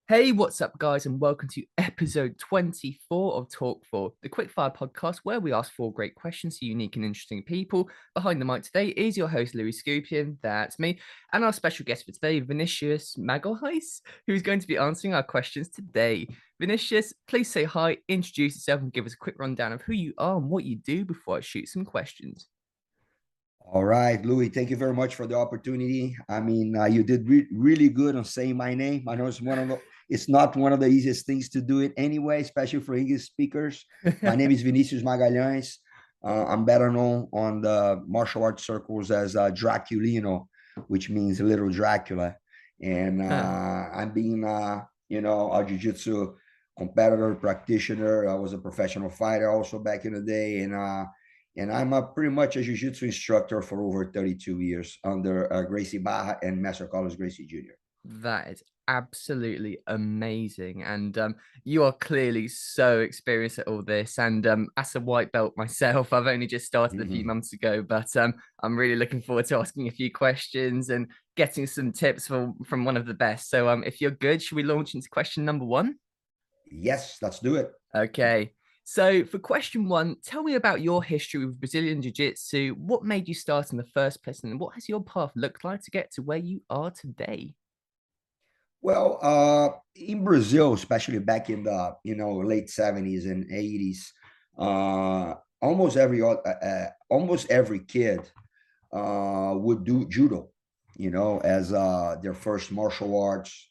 Hey, what's up, guys, and welcome to episode 24 of Talk4, the quickfire podcast where we ask four great questions to unique and interesting people. Behind the mic today is your host, Louis Skupien, that's me, and our special guest for today, Vinicius Magalhães, who's going to be answering our questions today. Vinicius, please say hi, introduce yourself, and give us a quick rundown of who you are and what you do before I shoot some questions. All right, Louis, thank you very much for the opportunity. You did really good on saying my name. I know it's not one of the easiest things to do it anyway, especially for English speakers. My name is Vinicius Magalhães. I'm better known on the martial arts circles as Draculino, which means little Dracula. And I'm being, a jiu-jitsu competitor, practitioner. I was a professional fighter also back in the day. And I'm pretty much a jiu-jitsu instructor for over 32 years under Gracie Barra and Master Carlos Gracie Jr. That is absolutely amazing. And you are clearly so experienced at all this. And as a white belt myself, I've only just started a few Mhm. months ago, but I'm really looking forward to asking a few questions and getting some tips from one of the best. So if you're good, should we launch into question number one? Yes, let's do it. Okay. So for question one, tell me about your history with Brazilian Jiu Jitsu. What made you start in the first place? And what has your path looked like to get to where you are today? Well, in Brazil, especially back in the late 70s and 80s, almost every kid would do judo, as their first martial arts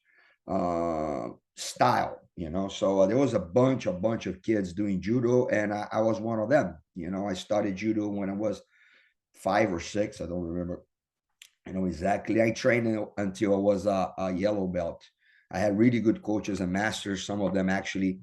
style. So there was a bunch of kids doing judo, and I was one of them. I started judo when I was 5 or 6. I don't remember, exactly. I trained until I was a yellow belt. I had really good coaches and masters. Some of them actually,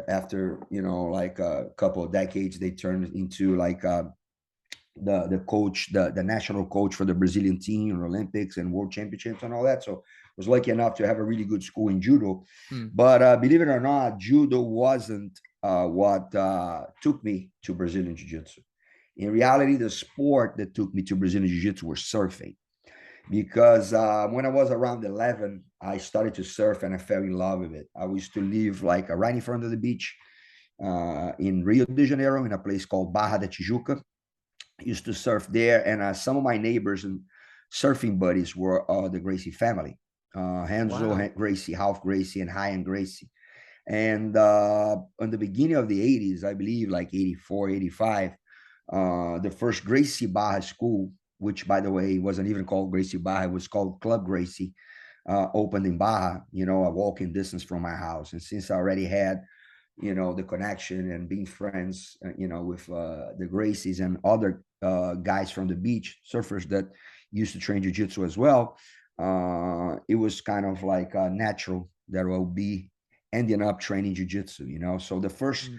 after like a couple of decades, they turned into like the coach, the national coach for the Brazilian team, Olympics and World Championships and all that. So I was lucky enough to have a really good school in judo. Hmm. But believe it or not, judo wasn't what took me to Brazilian Jiu-Jitsu. In reality, the sport that took me to Brazilian Jiu-Jitsu was surfing. Because when I was around 11, I started to surf and I fell in love with it. I used to live like right in front of the beach in Rio de Janeiro in a place called Barra da Tijuca. I used to surf there, and some of my neighbors and surfing buddies were the Gracie family, Wow. Hanzo Gracie, Half Gracie, and High and Gracie. And in the beginning of the 80s, I believe like 84, 85, the first Gracie Barra school, which by the way wasn't even called Gracie Barra, it was called Club Gracie, opened in Barra, a walking distance from my house. And since I already had the connection and being friends with the Gracies and other guys from the beach, surfers that used to train jiu-jitsu as well, it was kind of like natural that I will be ending up training jiu-jitsu. So the first Hmm.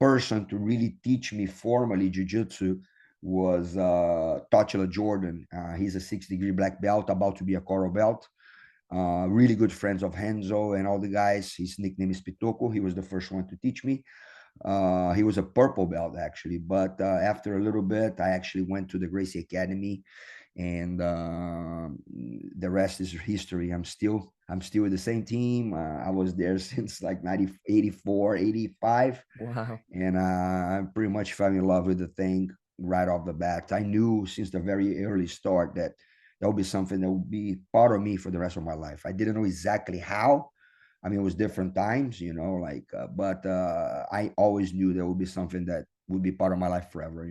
person to really teach me formally jiu-jitsu was Totila Jordan. He's a 6 degree black belt, about to be a coral belt. Really good friends of Henzo and all the guys. His nickname is Pitoko. He was the first one to teach me. He was a purple belt actually, but after a little bit, I actually went to the Gracie Academy, and the rest is history. I'm still with the same team. I was there since like 90, 84, 85, Wow. and I pretty much fell in love with the thing right off the bat. I knew since the very early start that that would be something that would be part of me for the rest of my life. I didn't know exactly how. I mean, it was different times, but I always knew there would be something that would be part of my life forever.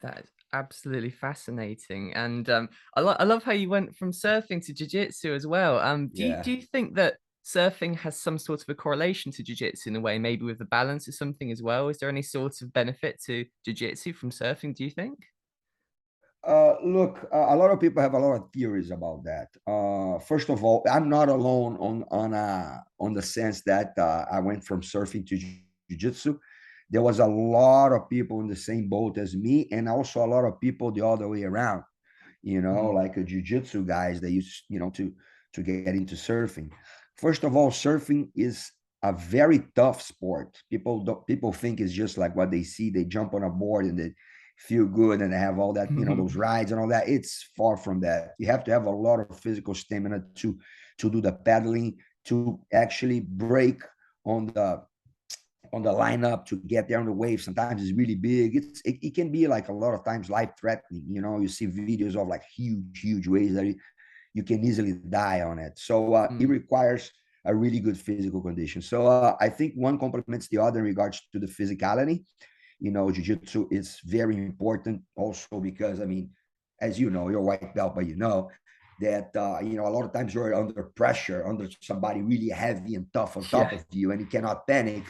That is absolutely fascinating, and I love how you went from surfing to jiu-jitsu as well. Do Yeah. you think that surfing has some sort of a correlation to jiu-jitsu in a way, maybe with the balance or something as well? Is there any sort of benefit to jiu-jitsu from surfing, do you think? Look, a lot of people have a lot of theories about that. First of all, I'm not alone on the sense that I went from surfing to jiu-jitsu. There was a lot of people in the same boat as me, and also a lot of people the other way around. Mm, Like a jiu-jitsu guys that used, to get into surfing. First of all, surfing is a very tough sport. People think it's just like what they see. They jump on a board and they feel good and they have all that, those rides and all that. It's far from that. You have to have a lot of physical stamina to do the paddling. to actually break on the lineup to get there on the wave. Sometimes it's really big. It can be like a lot of times life threatening. You know, you see videos of like huge waves that you can easily die on it. So it requires a really good physical condition. So I think one complements the other in regards to the physicality. You know, jiu-jitsu is very important also because, I mean, as you know, you're a white belt, but you know that, you know, a lot of times you're under pressure, under somebody really heavy and tough on top of you, and you cannot panic.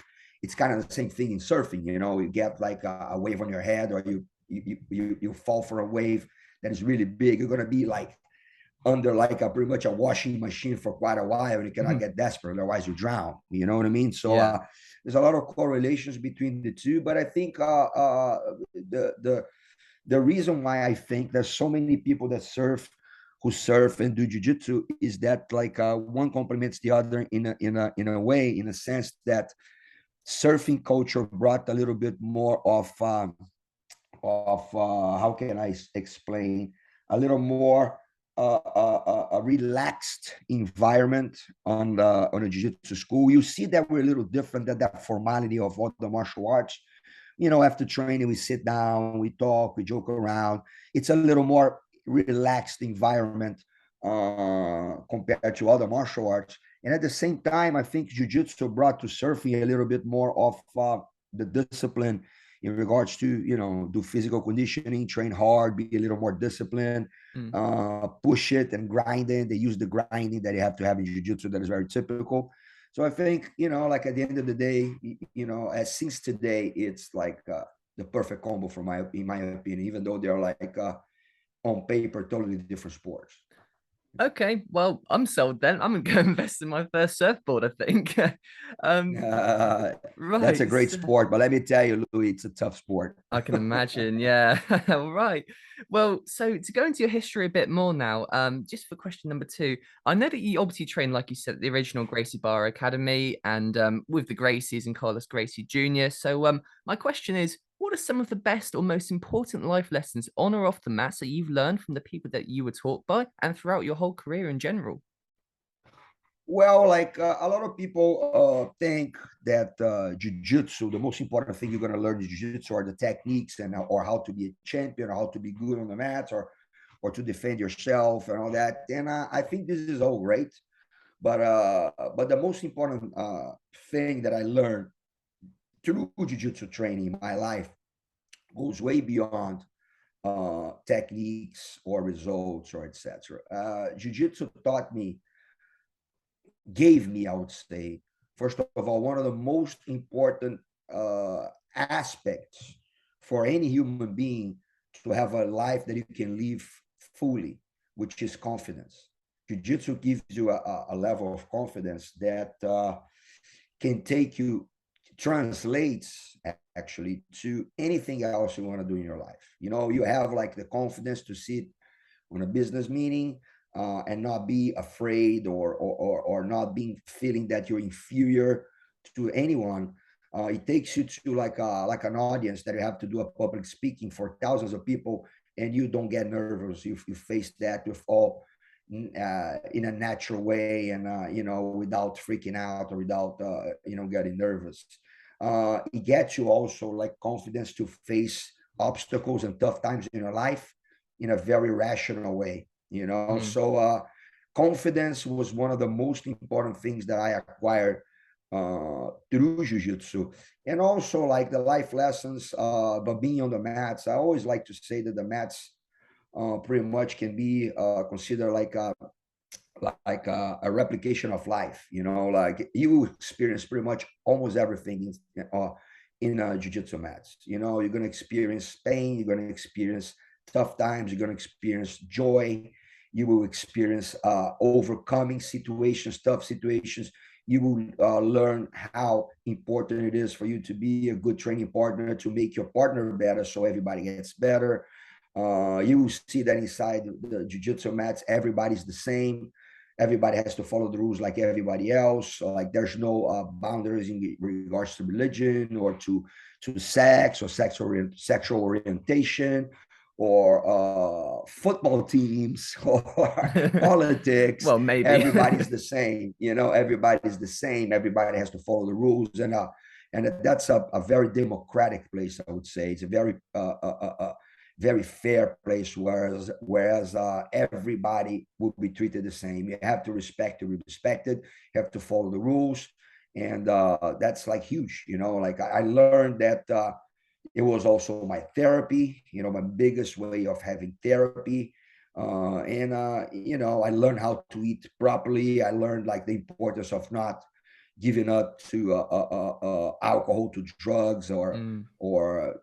It's kind of the same thing in surfing. You know, you get like a wave on your head, or you fall for a wave that is really big. You're going to be like under like a pretty much a washing machine for quite a while, and you cannot get desperate, otherwise you drown. You know what I mean? So there's a lot of correlations between the two, but I think the reason why I think there's so many people that who surf and do jiu-jitsu is that like one complements the other in a way, in a sense that surfing culture brought a little bit more of how can I explain, a little more a relaxed environment on a jiu-jitsu school. You see that we're a little different than that formality of all the martial arts. You know, after training, we sit down, we talk, we joke around. It's a little more relaxed environment compared to other martial arts. And at the same time, I think jiu-jitsu brought to surfing a little bit more of the discipline in regards to, you know, do physical conditioning, train hard, be a little more disciplined, push it and grind it. They use the grinding that you have to have in jiu-jitsu that is very typical. So I think, you know, like at the end of the day, you know, as since today, it's like the perfect combo in my opinion, even though they're like on paper, totally different sports. Okay, well, I'm sold then. I'm gonna go invest in my first surfboard, I think. That's a great sport, but let me tell you, Louis, it's a tough sport. I can imagine, yeah. All right. Well, so to go into your history a bit more now, just for question number 2, I know that you obviously trained, like you said, at the original Gracie Barra Academy and with the Gracies and Carlos Gracie Jr. So my question is, what are some of the best or most important life lessons on or off the mats that you've learned from the people that you were taught by and throughout your whole career in general? Well, like a lot of people think that jiu-jitsu, the most important thing you're going to learn in jiu-jitsu are the techniques and or how to be a champion or how to be good on the mats or to defend yourself and all that. And I think this is all great, but the most important thing that I learned through jiu-jitsu training in my life goes way beyond techniques or results or etc. Jiu-jitsu gave me, I would say, first of all, one of the most important aspects for any human being to have a life that you can live fully, which is confidence. Jiu-jitsu gives you a level of confidence that can take you, translates actually to anything else you want to do in your life. You know, you have like the confidence to sit on a business meeting and not be afraid or not being feeling that you're inferior to anyone. It takes you to like an audience that you have to do a public speaking for thousands of people, and you don't get nervous. You face that with all in a natural way, and you know, without freaking out or without you know, getting nervous. It gets you also like confidence to face obstacles and tough times in your life in a very rational way, you know. So confidence was one of the most important things that I acquired through jiu-jitsu. And also like the life lessons, but being on the mats, I always like to say that the mats pretty much can be considered like a replication of life. You know, like you experience pretty much almost everything in jiu-jitsu mats. You know, you're going to experience pain, you're going to experience tough times, you're going to experience joy, you will experience overcoming situations, tough situations. You will learn how important it is for you to be a good training partner, to make your partner better so everybody gets better. You will see that inside the jiu-jitsu mats, everybody's the same. Everybody has to follow the rules like everybody else. So like there's no boundaries in regards to religion or to sex or sexual orientation or football teams or politics. Well, maybe. Everybody's the same, everybody's the same. Everybody has to follow the rules. And that's a very democratic place, I would say. It's a very fair place, whereas everybody will be treated the same. You have to respect to be respected. You have to follow the rules, and that's like huge. Like I learned that it was also my therapy. My biggest way of having therapy. I learned how to eat properly. I learned like the importance of not giving up to alcohol, to drugs, or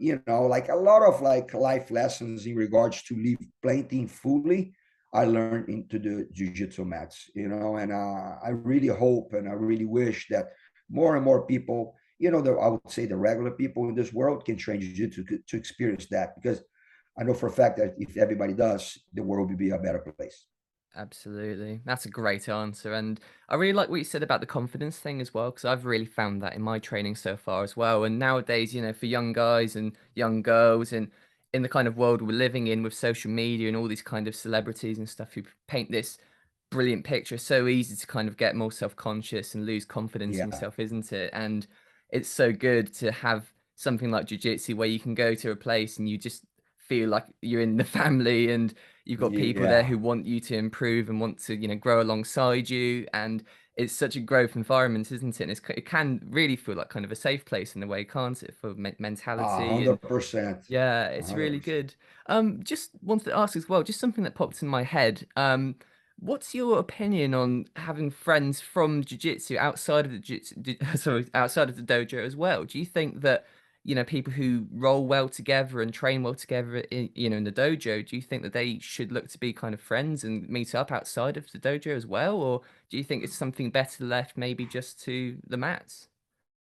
like a lot of like life lessons in regards to live plenty fully. I learned into the jiu-jitsu mats, and I really hope and I really wish that more and more people, I would say the regular people in this world can train jiu-jitsu to experience that, because I know for a fact that if everybody does, the world will be a better place. Absolutely. That's a great answer. And I really like what you said about the confidence thing as well, because I've really found that in my training so far as well. And nowadays, for young guys and young girls, and in the kind of world we're living in with social media and all these kind of celebrities and stuff who paint this brilliant picture, it's so easy to kind of get more self-conscious and lose confidence in Yeah. yourself, isn't it? And it's so good to have something like jiu-jitsu where you can go to a place and you just feel like you're in the family, and you've got people there Yeah. who want you to improve and want to, grow alongside you. And it's such a growth environment, isn't it? And it can really feel like kind of a safe place in a way, can't it, for mentality? And 100%. yeah, it's really 100%. good. Just wanted to ask as well, just something that popped in my head. What's your opinion on having friends from jiu-jitsu outside of the sorry, outside of the dojo as well? Do you think that, people who roll well together and train well together in the dojo, do you think that they should look to be kind of friends and meet up outside of the dojo as well? Or do you think it's something better left maybe just to the mats?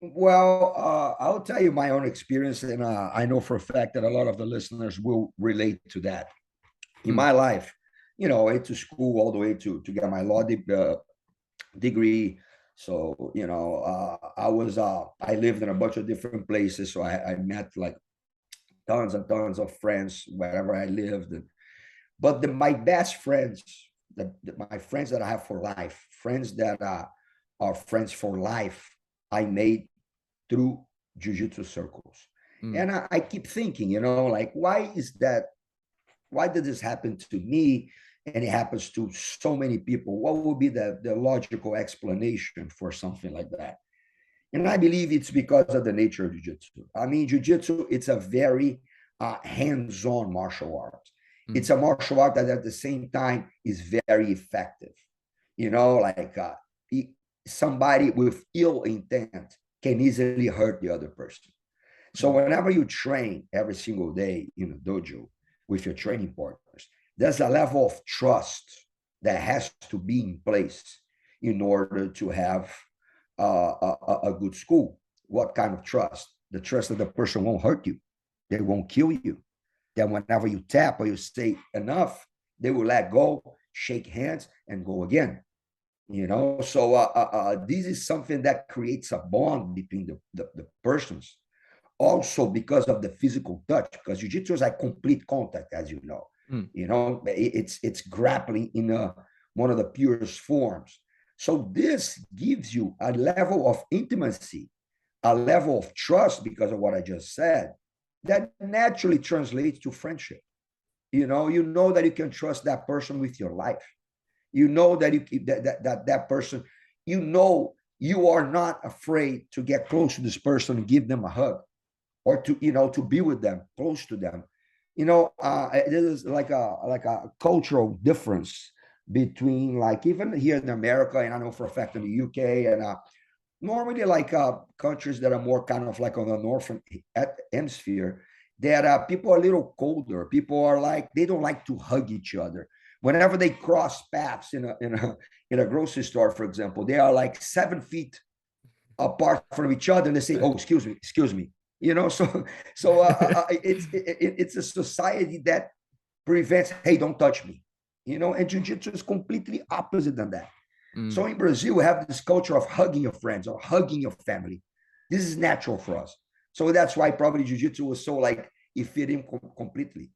Well, I'll tell you my own experience, and I know for a fact that a lot of the listeners will relate to that. In Mm, my life, I went to school all the way to get my law degree. So, I lived in a bunch of different places. So I met like tons and tons of friends wherever I lived. But my best friends, my friends that I have for life, friends that are friends for life, I made through jiu-jitsu circles. mm, And I keep thinking, like, why is that? Why did this happen to me? And it happens to so many people. What would be the logical explanation for something like that? And I believe it's because of the nature of jiu-jitsu. I mean, jiu-jitsu, it's a very hands-on martial art. mm, It's a martial art that at the same time is very effective. Like somebody with ill intent can easily hurt the other person. So mm, whenever you train every single day in a dojo with your training partners, there's a level of trust that has to be in place in order to have a good school. What kind of trust? The trust that the person won't hurt you, they won't kill you. That whenever you tap or you say enough, they will let go, shake hands, and go again. So this is something that creates a bond between the persons, also because of the physical touch, because jiu-jitsu is like complete contact, as you know. mm. It's grappling in one of the purest forms. So this gives you a level of intimacy, a level of trust, because of what I just said, that naturally translates to friendship. That you can trust that person with your life. That that person, you are not afraid to get close to this person and give them a hug, or to be with them, close to them. This is like a cultural difference between, like, even here in America, and I know for a fact in the UK, and normally like countries that are more kind of like on the northern hemisphere, that people are a little colder. People are like, they don't like to hug each other. Whenever they cross paths in a grocery store, for example, they are like 7 feet apart from each other, and they say, "Oh, excuse me." It's a society that prevents, "Hey, don't touch me." And jiu-jitsu is completely opposite than that. Mm. So in Brazil, we have this culture of hugging your friends or hugging your family. This is natural for us. So that's why probably jiu-jitsu was so like, it fit in completely.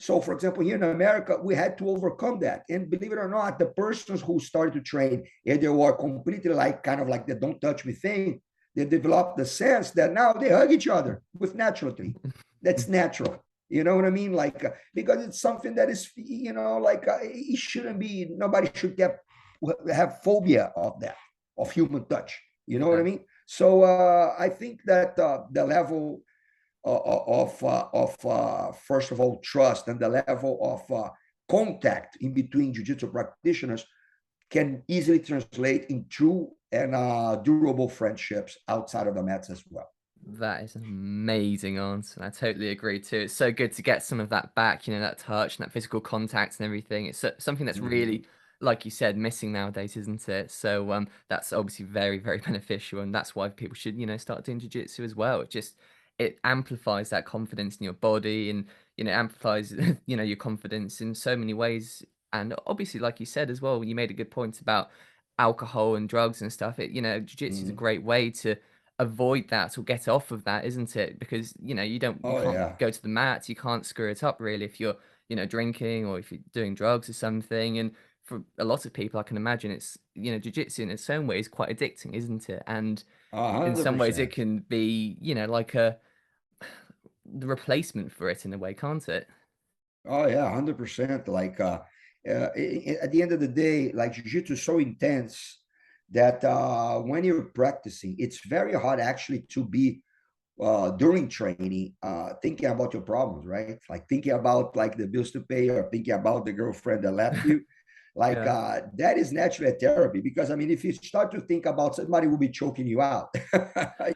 So, for example, here in America, we had to overcome that. And believe it or not, the persons who started to train, and they were completely like kind of like the don't touch me thing, they developed the sense that now they hug each other with naturality. That's natural. You know what I mean? Like, because it's something that is, like it shouldn't be, nobody should have phobia of that, of human touch. You know what I mean? So I think that the level first of all trust and the level of contact in between jiu-jitsu practitioners can easily translate in true and durable friendships outside of the mats as well. That is an amazing answer. I totally agree too. It's so good to get some of that back, that touch and that physical contact and everything. It's something that's really, like you said, missing nowadays, isn't it? So that's obviously very, very beneficial, and that's why people should, start doing jiu-jitsu as well. It amplifies that confidence in your body, and amplifies your confidence in so many ways. And obviously, like you said as well, you made a good point about alcohol and drugs and stuff. Jiu-jitsu is a great way to avoid that or get off of that, isn't it? Because you Oh can't yeah. go to the mat, you can't screw it up really if you're drinking or if you're doing drugs or something. And for a lot of people, I can imagine it's jiu-jitsu in its own way is quite addicting, isn't it? And in some ways it 100%. can be like the replacement for it in a way, can't it? Oh yeah, 100%. Like at the end of the day, like jiu-jitsu is so intense that when you're practicing, it's very hard actually to be during training thinking about your problems, right? Like thinking about like the bills to pay or thinking about the girlfriend that left you. Like Yeah. that is naturally a therapy, because I mean, if you start to think about, somebody will be choking you out.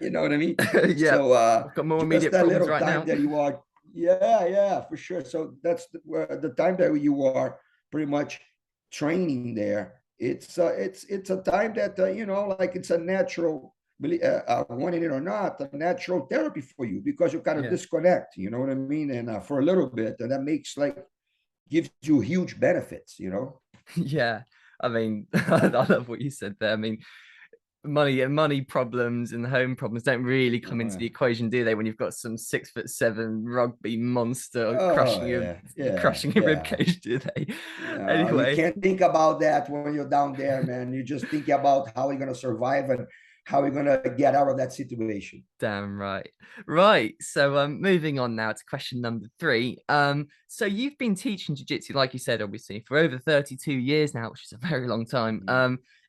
You know what I mean? Yeah, So I've got more just immediate that problems little right time now. that you are, yeah, for sure. So that's the time that you are pretty much training there. It's a time that like it's a natural, wanting it or not, a natural therapy for you, because you kind of Yeah. disconnect. You know what I mean? And for a little bit, and that makes like gives you huge benefits. Yeah. I mean, I love what you said there. I mean, money problems and home problems don't really come into the equation, do they? When you've got some 6'7" rugby monster Oh yeah, crushing your rib yeah. cage, do they? No, you Anyway, can't think about that when you're down there, man. You just think about how you're gonna survive and how you're gonna get out of that situation. damn right. Right. So moving on now to question number 3. So you've been teaching jiu-jitsu, like you said, obviously, for over 32 years now, which is a very long time.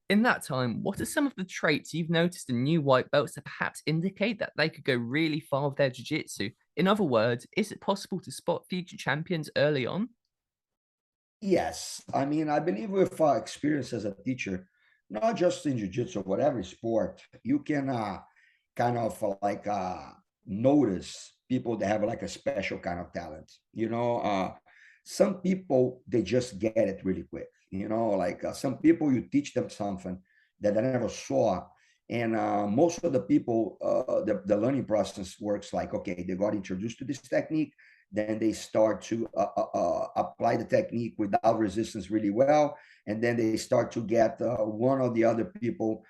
In that time, what are some of the traits you've noticed in new white belts that perhaps indicate that they could go really far with their jiu-jitsu? In other words, is it possible to spot future champions early on? Yes, I mean, I believe with experience as a teacher, not just in jiu-jitsu, but every sport, you can kind of notice people that have like a special kind of talent. Some people, they just get it really quick. Like some people, you teach them something that they never saw. And most of the people, the learning process works like, okay, they got introduced to this technique, then they start to apply the technique without resistance really well, and then they start to get one or the other people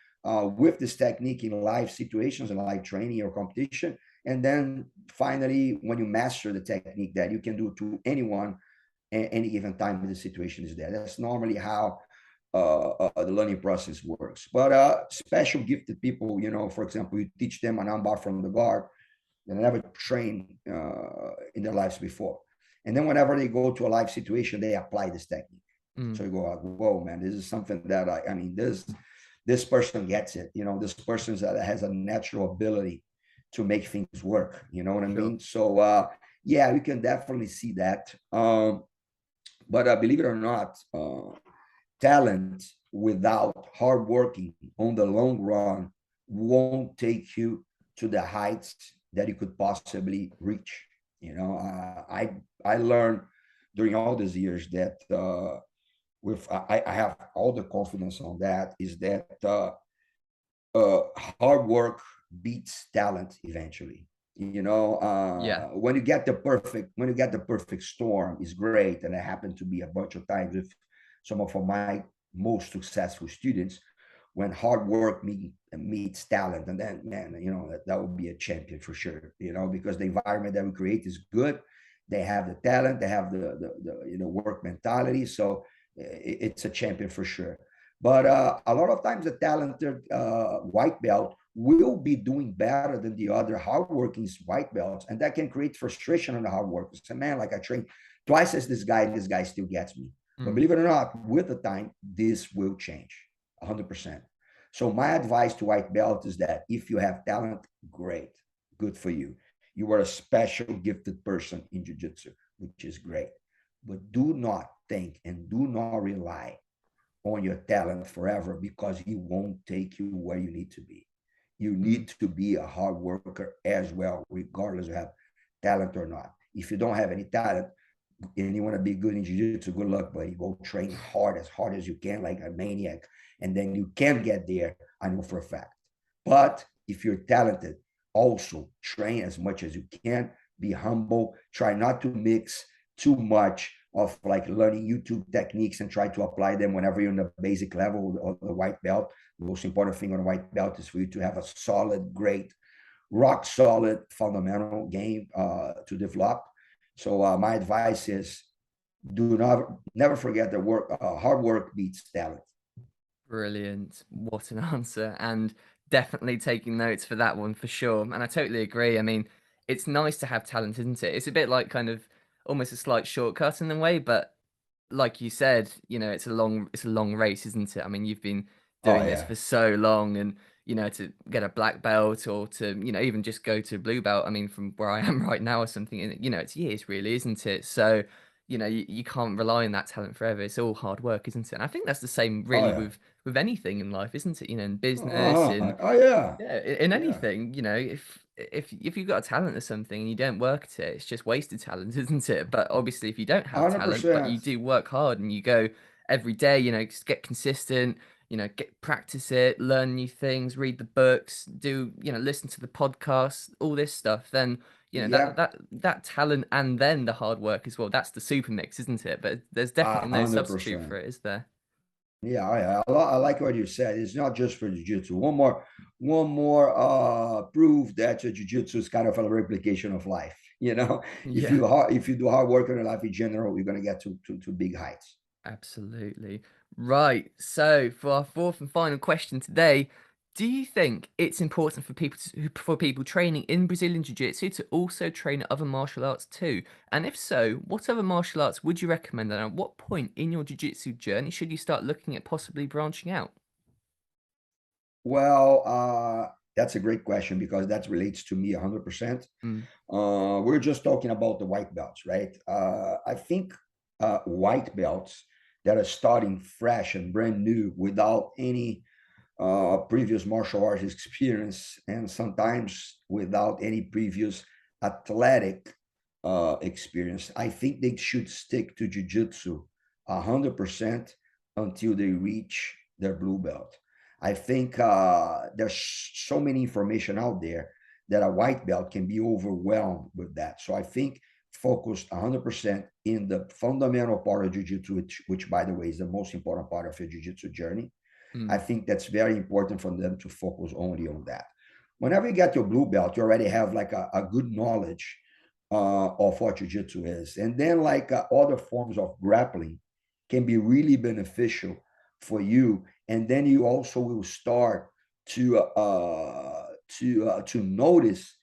with this technique in live situations and live training or competition. And then finally, when you master the technique that you can do to anyone at any given time when the situation is there, that's normally how the learning process works. But special gifted people, for example, you teach them an armbar from the guard, they never trained in their lives before. And then whenever they go to a live situation, they apply this technique. Mm, So you go, whoa, man, this is something that I mean, this person gets it. This person has a natural ability to make things work. You know what I sure. mean? So yeah, we can definitely see that. But believe it or not, talent without hard working on the long run won't take you to the heights that you could possibly reach. I learned during all these years that with I have all the confidence on that, is that uh, hard work beats talent eventually. Yeah. When you get the perfect storm is great, and it happened to be a bunch of times with some of my most successful students, when hard work meets talent, and then man, that would be a champion for sure. Because the environment that we create is good, They have the talent, they have the work mentality. So it's a champion for sure. But a lot of times the talented white belt will be doing better than the other hardworking white belts, and that can create frustration on the hard workers. So, man, like I train twice as this guy still gets me. But believe it or not, with the time, this will change 100%. So my advice to white belt is that if you have talent, great, good for you. You are a special gifted person in jiu-jitsu, which is great. But do not think and do not rely on your talent forever, because it won't take you where you need to be. You need to be a hard worker as well, regardless of have talent or not. If you don't have any talent and you want to be good in jiu-jitsu, good luck, buddy. Go train hard as you can, like a maniac, and then you can get there, I know for a fact. But if you're talented, also train as much as you can, be humble, try not to mix too much of like learning YouTube techniques and try to apply them whenever you're in the basic level of the white belt. The most important thing on a white belt is for you to have a solid, great, rock solid fundamental game to develop. So my advice is never forget that hard work beats talent. Brilliant. What an answer. And definitely taking notes for that one for sure. And I totally agree. I mean, it's nice to have talent, isn't it? It's a bit like kind of almost a slight shortcut in a way, but like you said, it's a long race, isn't it? I mean, you've been Oh doing this yeah. for so long, and to get a black belt or to even just go to blue belt. I mean, from where I am right now or something, and it's years really, isn't it? So you can't rely on that talent forever. It's all hard work, isn't it? And I think that's the same Oh really yeah. with anything in life, isn't it? In business, Oh yeah. yeah, in Yeah. anything, if you've got a talent or something and you don't work at it, it's just wasted talent, isn't it? But obviously, if you don't have talent, but you 100%. do work hard and you go every day, just get consistent, practice it, learn new things, read the books, listen to the podcasts, all this stuff, then Yeah. that talent and then the hard work as well. That's the super mix, isn't it? But there's definitely no substitute 100%. for it, is there? Yeah, I like what you said. It's not just for jiu-jitsu. One more proof that your jiu-jitsu is kind of a replication of life. Yeah. If you do hard work in your life in general, you're gonna get to big heights. Absolutely. Right. So for our fourth and final question today, do you think it's important for people training in Brazilian Jiu-Jitsu to also train other martial arts too? And if so, what other martial arts would you recommend, and at what point in your Jiu-Jitsu journey should you start looking at possibly branching out? Well, that's a great question because that relates to me 100%. Mm, We're just talking about the white belts, right? I think white belts that are starting fresh and brand new without any previous martial arts experience, and sometimes without any previous athletic experience, I think they should stick to jiu-jitsu 100% until they reach their blue belt. I think there's so many information out there that a white belt can be overwhelmed with that. So I think focused 100% in the fundamental part of jiu-jitsu, which by the way is the most important part of your jiu-jitsu journey. I mm, think that's very important for them to focus only on that. Whenever you get your blue belt, you already have like a good knowledge of what jiu-jitsu is. And then like other forms of grappling can be really beneficial for you. And then you also will start to notice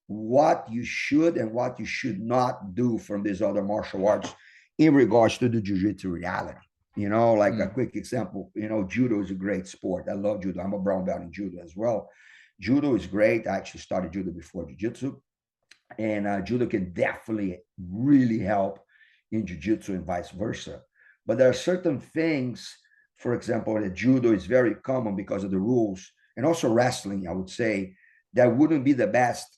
what you should and what you should not do from these other martial arts in regards to the jiu-jitsu reality. Like a mm. quick example, judo is a great sport. I love judo. I'm a brown belt in judo as well. Judo is great. I actually started judo before jiu-jitsu, and judo can definitely really help in jiu-jitsu and vice versa. But there are certain things, for example, that judo is very common because of the rules, and also wrestling, I would say, that wouldn't be the best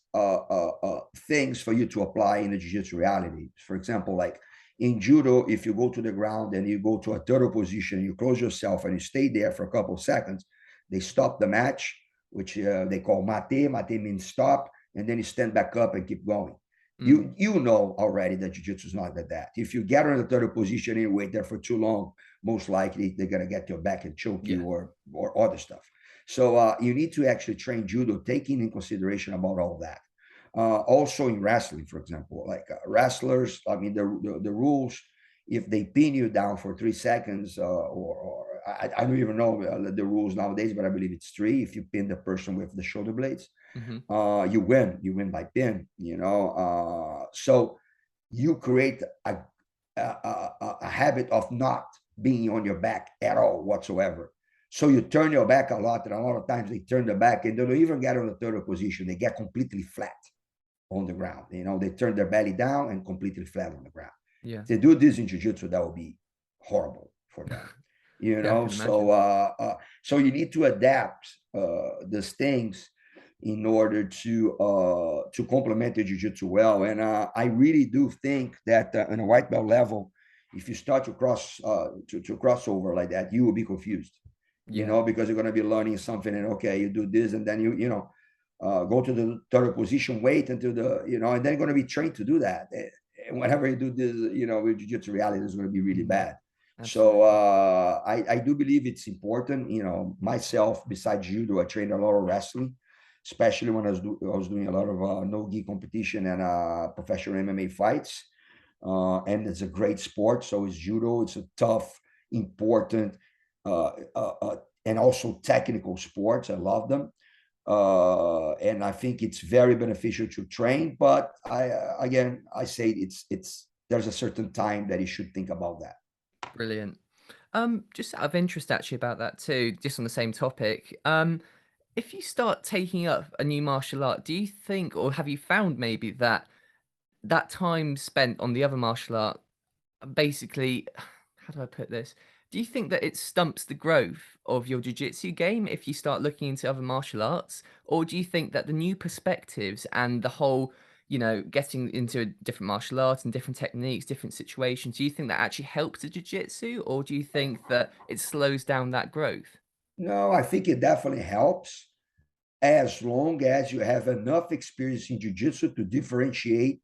things for you to apply in the jiu-jitsu reality. For example, like in judo, if you go to the ground and you go to a turtle position, you close yourself and you stay there for a couple of seconds, they stop the match, which they call mate. Mate means stop, and then you stand back up and keep going. Mm. You know already that jiu-jitsu is not like that. If you get on the turtle position and you wait there for too long, most likely they're gonna get your back and choke Yeah. you or other stuff. So you need to actually train judo, taking in consideration about all that. Also in wrestling, for example, like wrestlers, I mean, the rules, if they pin you down for 3 seconds, or I don't even know the rules nowadays, but I believe it's 3. If you pin the person with the shoulder blades, you win by pin, you know. So you create a habit of not being on your back at all whatsoever. So you turn your back a lot, and a lot of times they turn their back and they don't even get on the third position. They get completely flat on the ground. You know, they turn their belly down and completely flat on the ground. Yeah. If they do this in jiu-jitsu, that would be horrible for them. You know, so you need to adapt these things in order to complement the jiu-jitsu well. And I really do think that on a white belt level, if you start to cross over like that, you will be confused. You know, because you're going to be learning something, and okay, you do this, and then you know, go to the third position, wait until the, you know, and then you're going to be trained to do that. And whenever you do this, you know, with jiu-jitsu, reality is going to be really bad. Absolutely. So I do believe it's important. You know, myself, besides judo, I trained a lot of wrestling, especially when I was doing a lot of no-gi competition and professional MMA fights. And it's a great sport. So is judo. It's a tough, important, and also technical sports. I love them. And I think it's very beneficial to train. But I say it's there's a certain time that you should think about that. Brilliant. Just out of interest actually about that too, just on the same topic. If you start taking up a new martial art, do you think, or have you found maybe that time spent on the other martial art basically, how do I put this? Do you think that it stumps the growth of your jiu-jitsu game if you start looking into other martial arts? Or do you think that the new perspectives and the whole, you know, getting into a different martial arts and different techniques, different situations, do you think that actually helps the jiu-jitsu, or do you think that it slows down that growth? No, I think it definitely helps as long as you have enough experience in jiu-jitsu to differentiate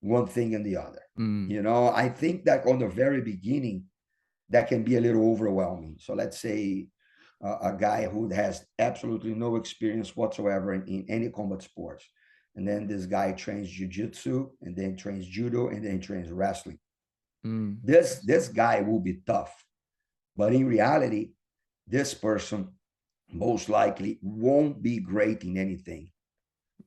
one thing and the other. You know, I think that on the very beginning, that can be a little overwhelming. So let's say a guy who has absolutely no experience whatsoever in any combat sports, and then this guy trains jiu-jitsu, and then trains judo, and then trains wrestling. This guy will be tough, but in reality, this person most likely won't be great in anything,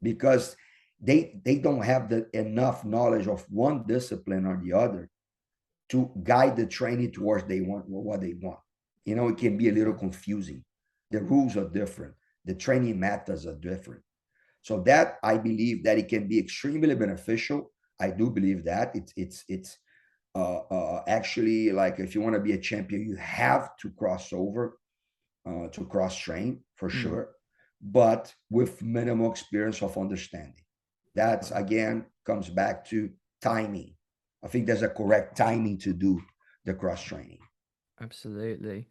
because they don't have enough knowledge of one discipline or the other to guide the training towards what they want. You know, it can be a little confusing. The rules are different. The training methods are different. So that, I believe that it can be extremely beneficial. I do believe that it's actually, like, if you want to be a champion, you have to cross over, to cross train for sure, but with minimal experience of understanding. That's, again, comes back to timing. I think there's a correct timing to do the cross training. Absolutely.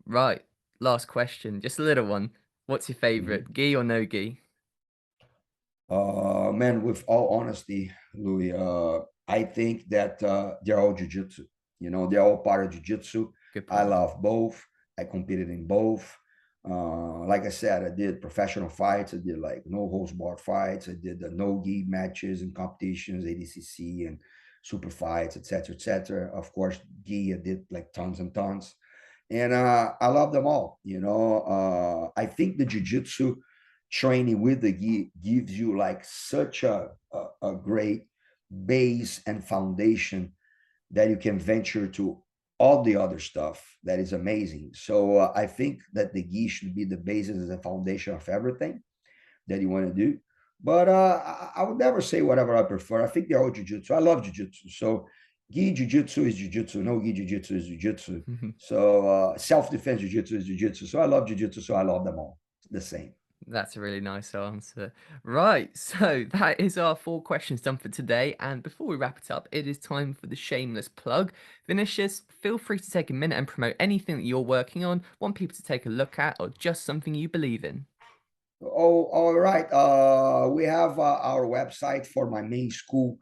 Right. Last question, just a little one. What's your favorite, gi or no gi? Man, with all honesty, Louis, I think that they're all jiu-jitsu. You know, they're all part of jiu-jitsu. I love both. I competed in both. Like I said, I did professional fights. I did like no holds barred fights. I did the no gi matches and competitions, ADCC and super fights, etc., etc. Of course, gi, I did like tons and tons, and I love them all. You know, I think the jiu-jitsu training with the gi gives you like such a great base and foundation that you can venture to all the other stuff that is amazing. So I think that the gi should be the basis and the foundation of everything that you want to do. But I would never say whatever I prefer. I think they're all jiu-jitsu. I love jiu-jitsu. So gi jiu-jitsu is jiu-jitsu. No gi jiu-jitsu is jiu-jitsu. So self-defense jiu-jitsu is jiu-jitsu. So I love jiu-jitsu. So I love them all the same. That's a really nice answer. Right, so that is our 4 questions done for today. And before we wrap it up, it is time for the shameless plug. Vinicius, feel free to take a minute and promote anything that you're working on, want people to take a look at, or just something you believe in. Oh, all right. We have our website for my main school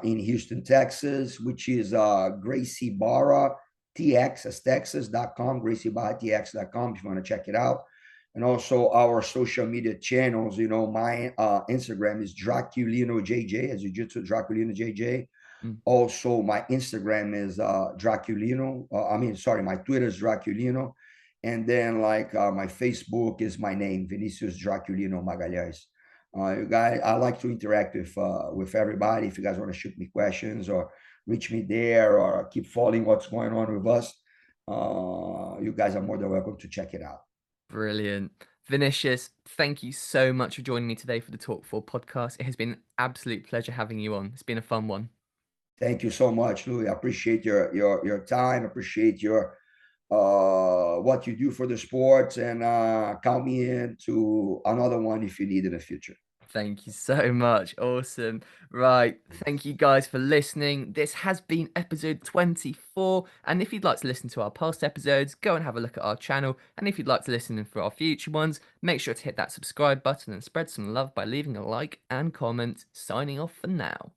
in Houston, Texas, which is Gracie Barra TX as Texas.com, GracieBarraTX.com if you want to check it out. And also our social media channels. My Instagram is Draculino JJ, as Jiu-Jitsu Draculino JJ. Mm. Also, my Instagram is Draculino. My Twitter is Draculino. And then my Facebook is my name, Vinicius Draculino Magalhaes. You guys, I like to interact with everybody. If you guys want to shoot me questions or reach me there or keep following what's going on with us, you guys are more than welcome to check it out. Brilliant. Vinicius, thank you so much for joining me today for the Talk4 podcast. It has been an absolute pleasure having you on. It's been a fun one. Thank you so much, Louis. I appreciate your time. Appreciate your what you do for the sports, and count me in to another one if you need in the future. Thank you so much. Awesome. Right. Thank you guys for listening. This has been episode 24. And if you'd like to listen to our past episodes, go and have a look at our channel. And if you'd like to listen in for our future ones, make sure to hit that subscribe button and spread some love by leaving a like and comment. Signing off for now.